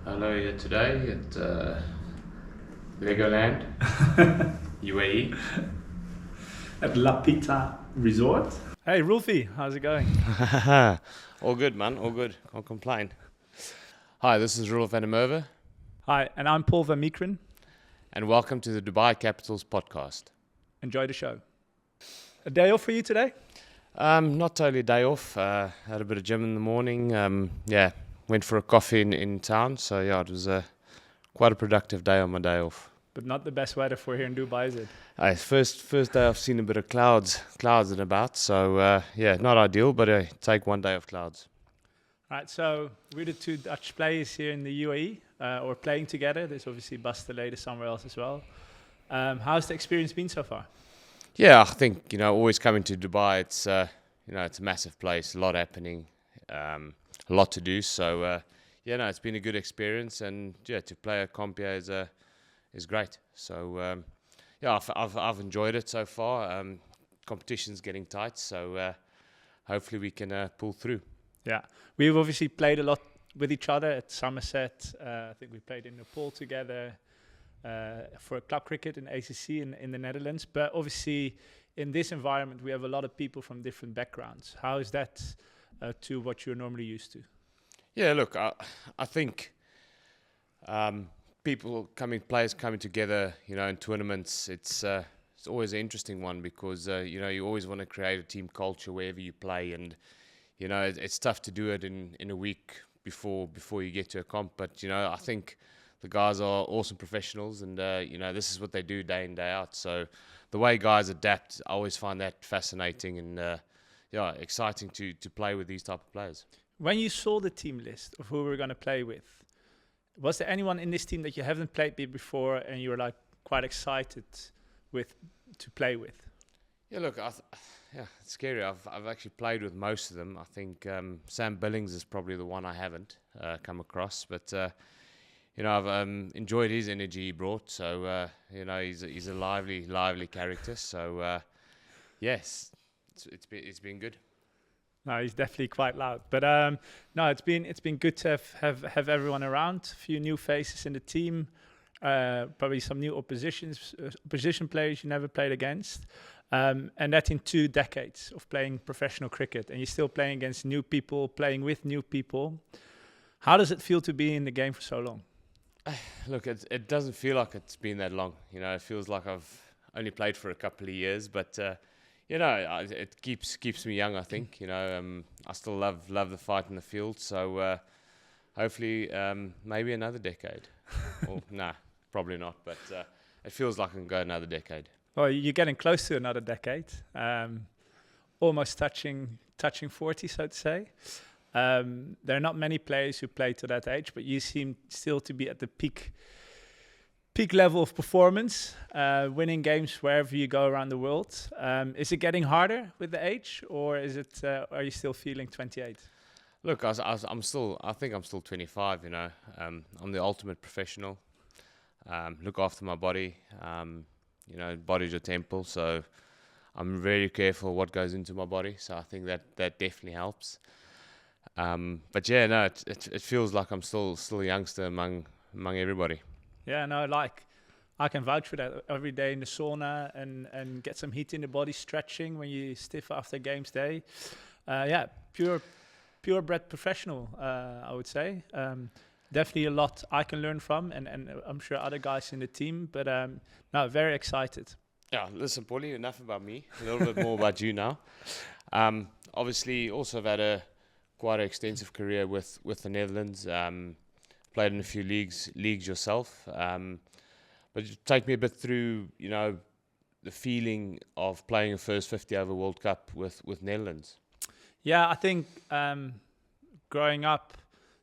Hello here today at Legoland, UAE. At La Pita Resort. Hey, Rolfie, how's it going? All good, man. All good. Can't complain. Hi, this is Roelof and Merwe, Hi, and I'm Paul van Meekeren. and welcome to the Dubai Capitals podcast. Enjoy the show. A day off for you today? Not totally a day off. Had a bit of gym in the morning. Went for a coffee in town. So yeah, it was quite a productive day on my day off. But not the best weather for here in Dubai, is it? First day I've seen a bit of clouds and about. So not ideal, but take one day of clouds. All right, so we're the two Dutch players here in the UAE, or playing together. There's obviously Bastelated somewhere else as well. How's the experience been so far? Yeah, I think, always coming to Dubai, it's it's a massive place, a lot happening, a lot to do. So it's been a good experience, and to play at Compia is great. So I've enjoyed it so far. Competition's getting tight, so hopefully we can pull through. Yeah, we've obviously played a lot with each other at Somerset. I think we played in Nepal together. For club cricket in ACC in the Netherlands. But obviously, in this environment, we have a lot of people from different backgrounds. How is that to what you're normally used to? Yeah, look, I think players coming together, in tournaments, it's always an interesting one because, you always want to create a team culture wherever you play. And, it's tough to do it in a week before you get to a comp. But, I think the guys are awesome professionals, and this is what they do day in, day out. So the way guys adapt, I always find that fascinating and exciting to play with these type of players. When you saw the team list of who we're going to play with, was there anyone in this team that you haven't played with before and you were like quite excited to play with? Yeah, look, it's scary. I've actually played with most of them. I think Sam Billings is probably the one I haven't come across, but. I've enjoyed his energy he brought. So, he's a lively character. So, yes, it's been good. No, he's definitely quite loud. But it's been good to have everyone around. A few new faces in the team. Probably some new opposition players you never played against. And that in 2 decades of playing professional cricket. And you're still playing against new people, playing with new people. How does it feel to be in the game for so long? Look, it doesn't feel like it's been that long. It feels like I've only played for a couple of years, but it keeps me young. I think I still love the fight in the field. So hopefully, maybe another decade. Or nah, probably not. But it feels like I can go another decade. Well, you're getting close to another decade. Almost touching 40, so to say. There are not many players who play to that age, but you seem still to be at the peak level of performance, winning games wherever you go around the world. Is it getting harder with the age, or is it? Are you still feeling 28? Look, I think I'm still 25. I'm the ultimate professional. Look after my body. Body's your temple, so I'm very careful what goes into my body. So I think that definitely helps. But it feels like I'm still a youngster among everybody. Yeah, no, I can vouch for that. Every day in the sauna and get some heat in the body, stretching when you stiff after games day. Purebred professional, I would say. Definitely a lot I can learn from, and I'm sure other guys in the team. But very excited. Yeah, listen, Paulie, enough about me. A little bit more about you now. Obviously, also have had quite an extensive career with the Netherlands. Played in a few leagues yourself. But take me a bit through, the feeling of playing a first 50 over World Cup with Netherlands. Yeah, I think growing up,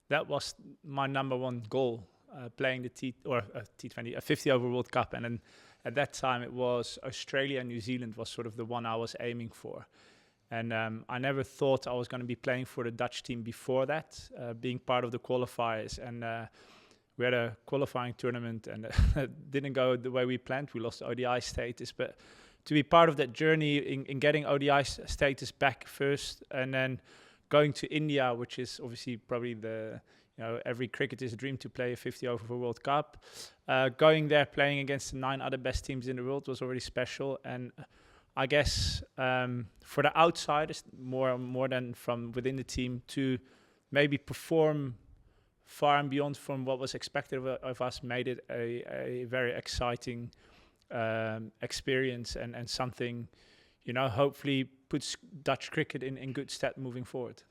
that was my number one goal, playing the T20, a 50 over World Cup, and then at that time it was Australia and New Zealand was sort of the one I was aiming for. And I never thought I was going to be playing for the Dutch team before that, being part of the qualifiers. And we had a qualifying tournament and it didn't go the way we planned. We lost ODI status. But to be part of that journey in getting ODI status back first and then going to India, which is obviously probably the every cricketer's dream to play a 50 over World Cup. Going there, playing against the 9 other best teams in the world was already special. And I guess for the outsiders, more than from within the team, to maybe perform far and beyond from what was expected of us, made it a very exciting experience and something, hopefully puts Dutch cricket in good stead moving forward.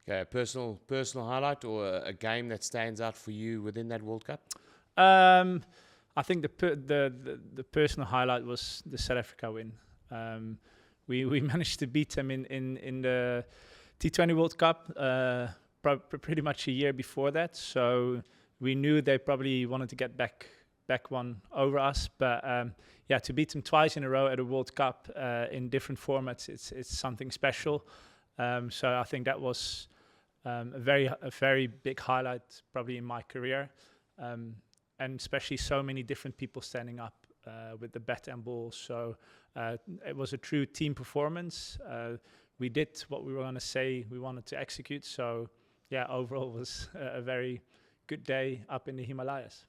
Okay, a personal highlight or a game that stands out for you within that World Cup? I think the personal highlight was the South Africa win. We managed to beat them in the T20 World Cup pretty much a year before that. So we knew they probably wanted to get back one over us. But to beat them twice in a row at a World Cup in different formats, it's something special. So I think that was a very big highlight probably in my career. And especially so many different people standing up with the bat and ball. So it was a true team performance. We did what we were going to say we wanted to execute. So overall it was a very good day up in the Himalayas.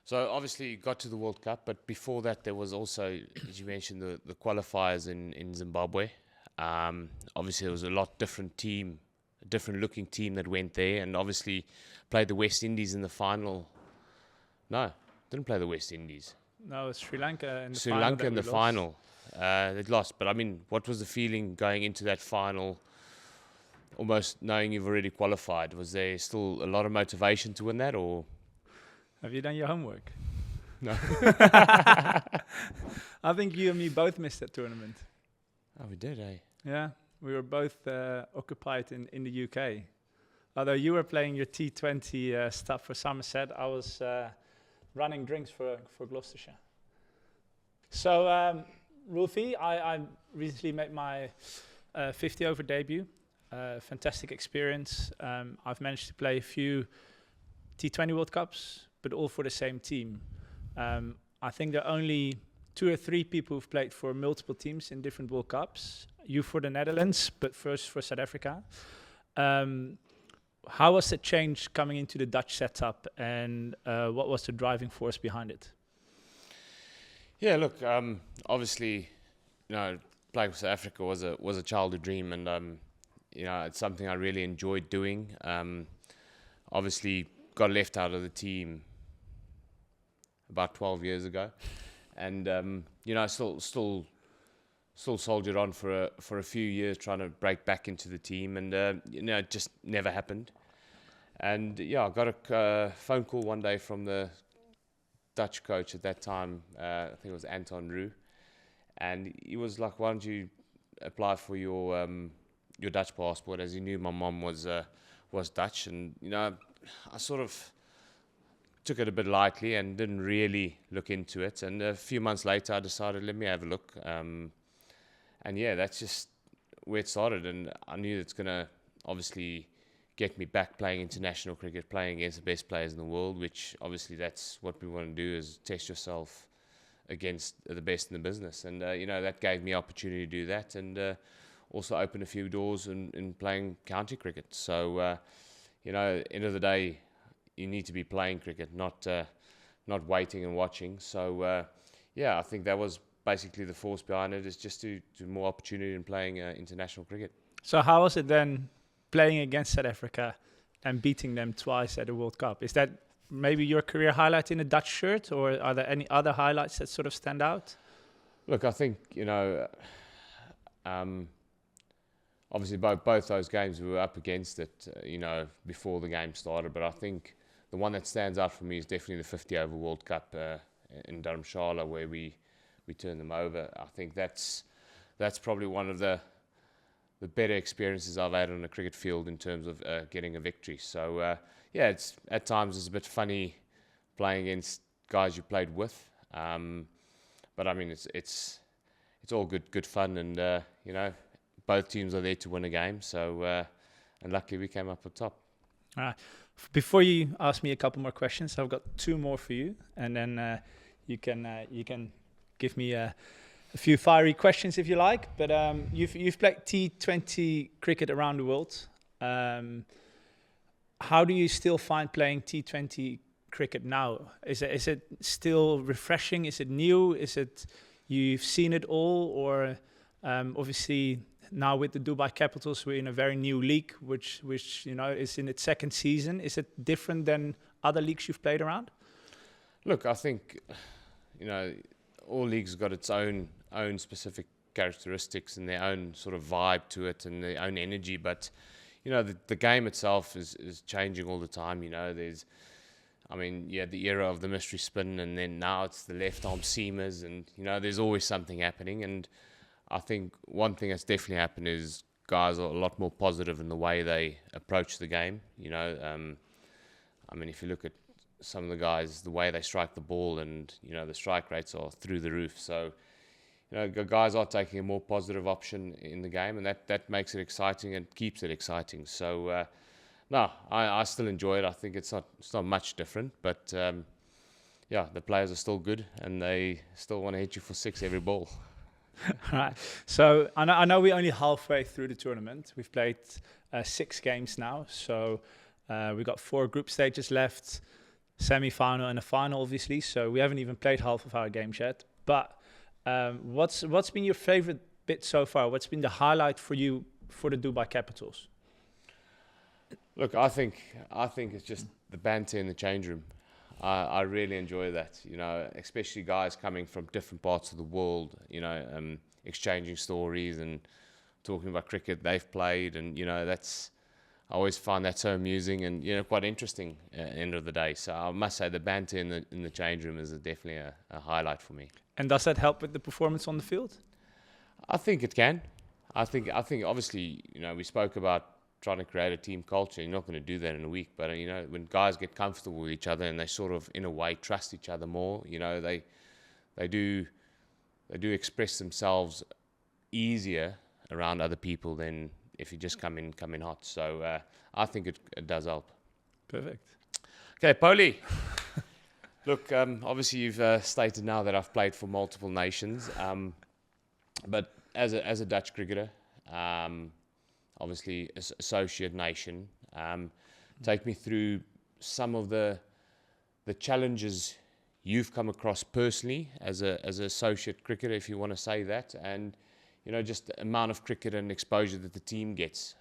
So obviously you got to the World Cup, but before that there was also, as you mentioned, the qualifiers in Zimbabwe. Obviously there was a lot different looking team that went there, and obviously played the West Indies in the final. No, didn't play the West Indies. No, it's Sri Lanka in the Sri final. Lanka in the final. They lost. But I mean, what was the feeling going into that final, almost knowing you've already qualified? Was there still a lot of motivation to win that, or? Have you done your homework? No. I think you and me both missed that tournament. Oh, we did, eh? Yeah, we were both occupied in the UK. Although you were playing your T20 stuff for Somerset, I was running drinks for Gloucestershire. So, Rolfie, I recently made my 50 over debut. Fantastic experience. I've managed to play a few T20 World Cups, but all for the same team. I think there are only 2 or 3 people who've played for multiple teams in different World Cups. You for the Netherlands, but first for South Africa. How was the change coming into the Dutch setup, and what was the driving force behind it? Yeah, look, obviously, playing for South Africa was a childhood dream, and it's something I really enjoyed doing. Obviously, got left out of the team about 12 years ago, and still soldiered on for a few years trying to break back into the team, and it just never happened. And I got a phone call one day from the Dutch coach at that time. I think it was Anton Roux, and he was like, "Why don't you apply for your Dutch passport?" As he knew my mom was Dutch, and I sort of took it a bit lightly and didn't really look into it. And a few months later, I decided, let me have a look. And that's just where it started. And I knew it's going to obviously get me back playing international cricket, playing against the best players in the world, which obviously that's what we want to do, is test yourself against the best in the business. And, that gave me opportunity to do that, and also opened a few doors in playing county cricket. So, end of the day, you need to be playing cricket, not waiting and watching. So, I think that was basically the force behind it, is just to more opportunity in playing international cricket. So how was it then playing against South Africa and beating them twice at the World Cup? Is that maybe your career highlight in a Dutch shirt, or are there any other highlights that sort of stand out? Look, I think, obviously both those games we were up against it, before the game started. But I think the one that stands out for me is definitely the 50 over World Cup in Dharamshala, where we turned them over. I think that's probably one of the better experiences I've had on a cricket field in terms of getting a victory. So it's at times it's a bit funny playing against guys you played with, but I mean it's all good fun, and both teams are there to win a game. So and luckily we came up on top. All right. Before you ask me a couple more questions, I've got 2 more for you, and then you can give me a few fiery questions if you like. But you've played T20 cricket around the world. how do you still find playing T20 cricket now? Is it still refreshing? Is it new? Is it you've seen it all? Or obviously now with the Dubai Capitals, we're in a very new league, which is in its second season. Is it different than other leagues you've played around? Look, I think all leagues got its own specific characteristics and their own sort of vibe to it and their own energy, but the game itself is changing all the time. There's the era of the mystery spin, and then now it's the left arm seamers, and there's always something happening. And I think one thing that's definitely happened is guys are a lot more positive in the way they approach the game. If you look at some of the guys, the way they strike the ball, and the strike rates are through the roof. So guys are taking a more positive option in the game, and that makes it exciting and keeps it exciting. So no, I still enjoy it. I think it's not much different, but the players are still good, and they still want to hit you for 6 every ball. Right. So I know we're only halfway through the tournament. We've played 6 games now. So we've got 4 group stages left, semi-final and a final, obviously. So we haven't even played half of our games yet. But what's been your favorite bit so far? What's been the highlight for you for the Dubai Capitals? Look, I think it's just the banter in the change room. I really enjoy that, especially guys coming from different parts of the world, exchanging stories and talking about cricket they've played, and I always find that so amusing and quite interesting at the end of the day. So I must say the banter in the change room is definitely a highlight for me. And does that help with the performance on the field? I think it can. I think obviously we spoke about trying to create a team culture. You're not going to do that in a week, but when guys get comfortable with each other and they sort of in a way trust each other more, they do express themselves easier around other people than if you just come in hot. So I think it does help. Perfect. Okay, Paulie. Look, obviously you've stated now that I've played for multiple nations, but as a Dutch cricketer, obviously associate nation, take me through some of the challenges you've come across personally as an associate cricketer, if you want to say that, and just the amount of cricket and exposure that the team gets.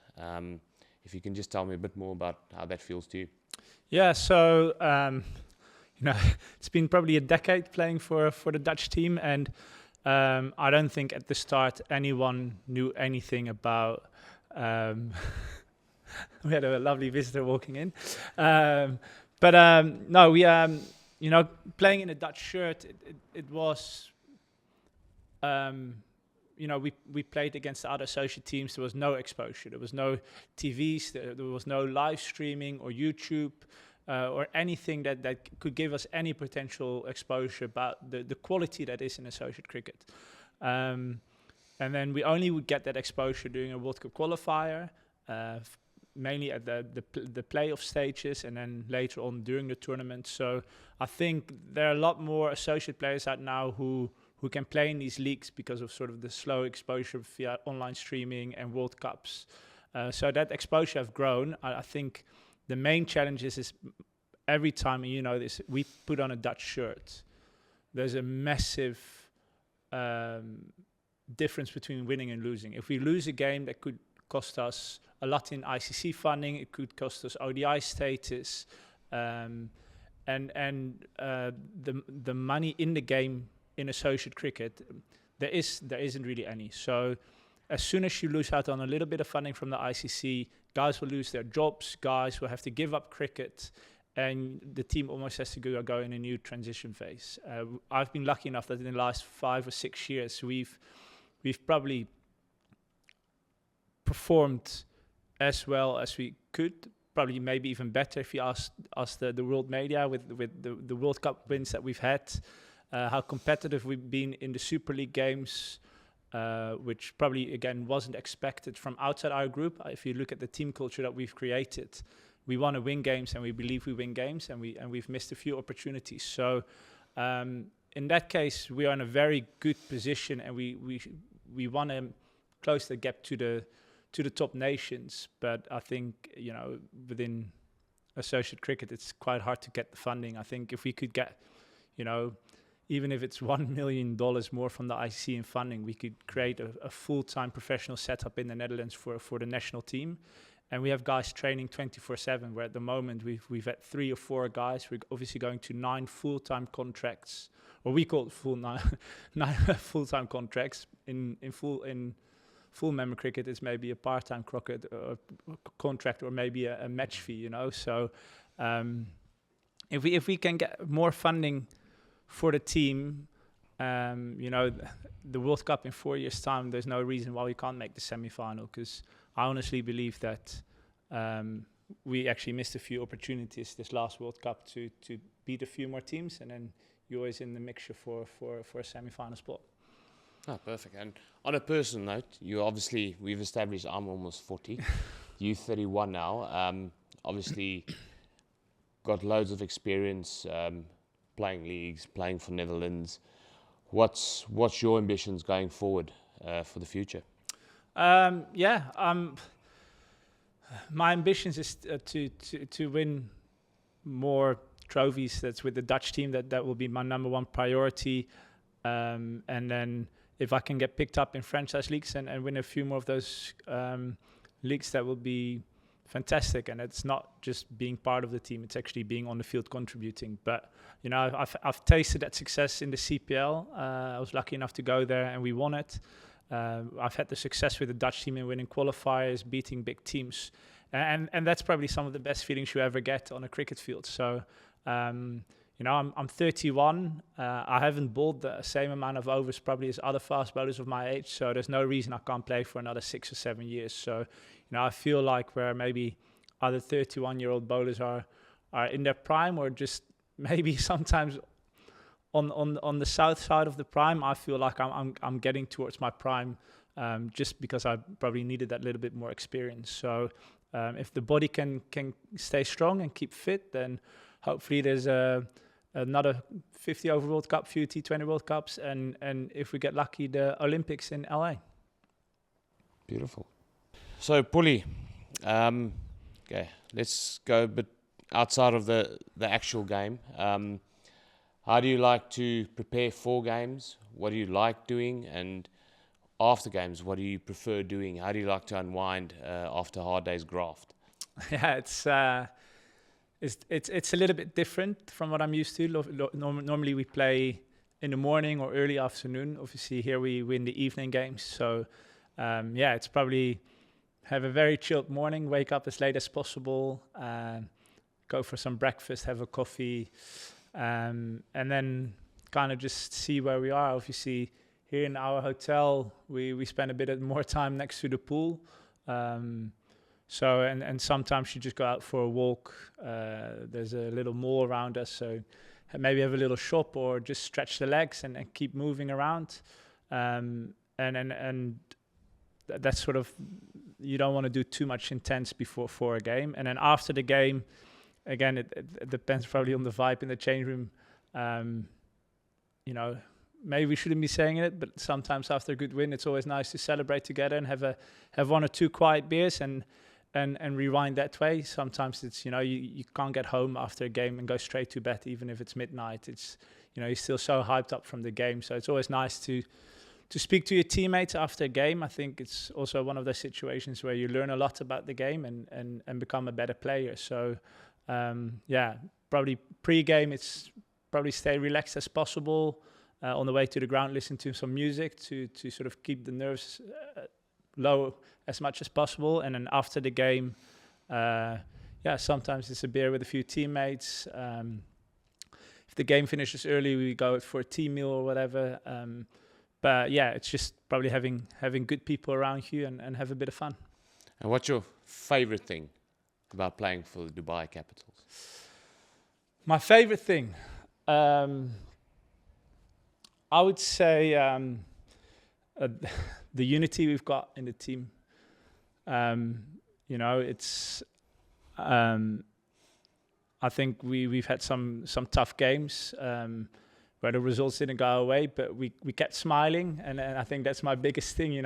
If you can just tell me a bit more about how that feels to you. Yeah, so it's been probably a decade playing for the Dutch team, and I don't think at the start anyone knew anything about. We had a lovely visitor walking in, no, we playing in a Dutch shirt. It was. We played against the other associate teams. There was no exposure. There was no TVs. There was no live streaming or YouTube or anything that could give us any potential exposure about the quality that is in associate cricket. And then we only would get that exposure during a World Cup qualifier, mainly at the playoff stages, and then later on during the tournament. So I think there are a lot more associate players out now who can play in these leagues because of sort of the slow exposure via online streaming and World Cups. So that exposure have grown. I think the main challenge is every time, this, we put on a Dutch shirt, there's a massive difference between winning and losing. If we lose a game, that could cost us a lot in ICC funding. It could cost us ODI status, and the money in the game in associate cricket, there isn't really any. So as soon as you lose out on a little bit of funding from the ICC, guys will lose their jobs. Guys will have to give up cricket, and the team almost has to go in a new transition phase. I've been lucky enough that in the last 5 or 6 years, we've probably performed as well as we could, probably maybe even better if you ask the world media with the World Cup wins that we've had, how competitive we've been in the Super League games, which probably, again, wasn't expected from outside our group. If you look at the team culture that we've created, we want to win games, and we believe we win games, and we've missed a few opportunities. So in that case, we are in a very good position, and we want to close the gap to the top nations. But I think within associate cricket, it's quite hard to get the funding. I think if we could get, even if it's $1 million more from the ICC in funding, we could create a full-time professional setup in the Netherlands for the national team. And we have guys training 24/7, where at the moment we've had 3 or 4 guys. We're obviously going to 9 full-time contracts, or we call it nine full-time contracts. In full member cricket, it's maybe a part-time contract or maybe a match fee, So if we can get more funding for the team, the World Cup in 4 years' time, there's no reason why we can't make the semi-final, because I honestly believe that we actually missed a few opportunities this last World Cup to beat a few more teams, and then you're always in the mixture for a semi-final spot. Oh, perfect. And on a personal note, we've established I'm almost 40. You 31 now. Obviously got loads of experience playing leagues, playing for Netherlands. What's your ambitions going forward for the future? My ambitions is to win more trophies. That's with the Dutch team. That will be my number one priority. And then if I can get picked up in franchise leagues and win a few more of those leagues, that will be fantastic. And it's not just being part of the team; it's actually being on the field contributing. But I've tasted that success in the CPL. I was lucky enough to go there, and we won it. I've had the success with the Dutch team in winning qualifiers, beating big teams, and that's probably some of the best feelings you ever get on a cricket field. So, I'm 31. I haven't bowled the same amount of overs probably as other fast bowlers of my age. So there's no reason I can't play for another 6 or 7 years. So, I feel like where maybe other 31-year-old bowlers are in their prime, or just maybe sometimes on the south side of the prime, I feel like I'm getting towards my prime, just because I probably needed that little bit more experience. So if the body can stay strong and keep fit, then hopefully there's another 50 over World Cup, few T20 World Cups, and if we get lucky, the Olympics in LA. Beautiful. So Pully, okay, let's go a bit outside of the actual game. How do you like to prepare for games? What do you like doing? And after games, what do you prefer doing? How do you like to unwind after a hard day's graft? Yeah, it's a little bit different from what I'm used to. Normally we play in the morning or early afternoon. Obviously here we win the evening games. So it's probably have a very chilled morning, wake up as late as possible, go for some breakfast, have a coffee, and then kind of just see where we are. Obviously, here in our hotel, we spend a bit more time next to the pool. So sometimes you just go out for a walk. There's a little mall around us, so maybe have a little shop or just stretch the legs and keep moving around. And that's sort of, you don't want to do too much intense for a game. And then after the game, again, it depends probably on the vibe in the change room. Maybe we shouldn't be saying it, but sometimes after a good win, it's always nice to celebrate together and have 1 or 2 quiet beers and rewind that way. Sometimes it's, you can't get home after a game and go straight to bed, even if it's midnight. It's, you're still so hyped up from the game. So it's always nice to speak to your teammates after a game. I think it's also one of those situations where you learn a lot about the game and become a better player. So, probably pre-game, it's probably stay relaxed as possible. On the way to the ground, listen to some music to sort of keep the nerves low as much as possible. And then after the game, sometimes it's a beer with a few teammates. If the game finishes early, we go for a team meal or whatever. But it's just probably having good people around you and have a bit of fun. And what's your favorite thing about playing for the Dubai Capitals? My favorite thing, I would say the unity we've got in the team. It's I think we've had some tough games where the results didn't go our way, but we kept smiling, and I think that's my biggest thing.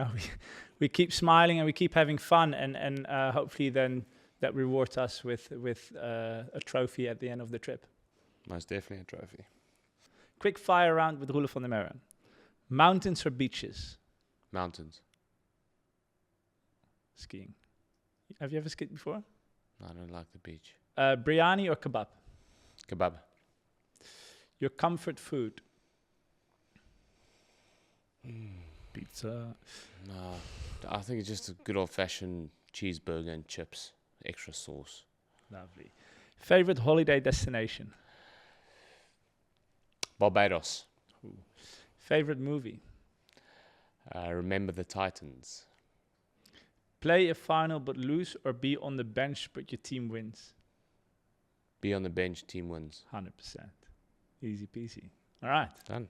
We keep smiling and we keep having fun, and hopefully then that rewards us with a trophy at the end of the trip. Most definitely a trophy. Quick fire round with Roelof van der Merwe. Mountains or beaches? Mountains. Skiing. Have you ever skied before? I don't like the beach. Biryani or kebab? Kebab. Your comfort food? Pizza. No, I think it's just a good old-fashioned cheeseburger and chips, extra sauce. Lovely. Favorite holiday destination? Barbados. Ooh. Favorite movie? Remember the Titans. Play a final but lose, or be on the bench but your team wins? Be on the bench, team wins. 100%. Easy peasy. All right. Done.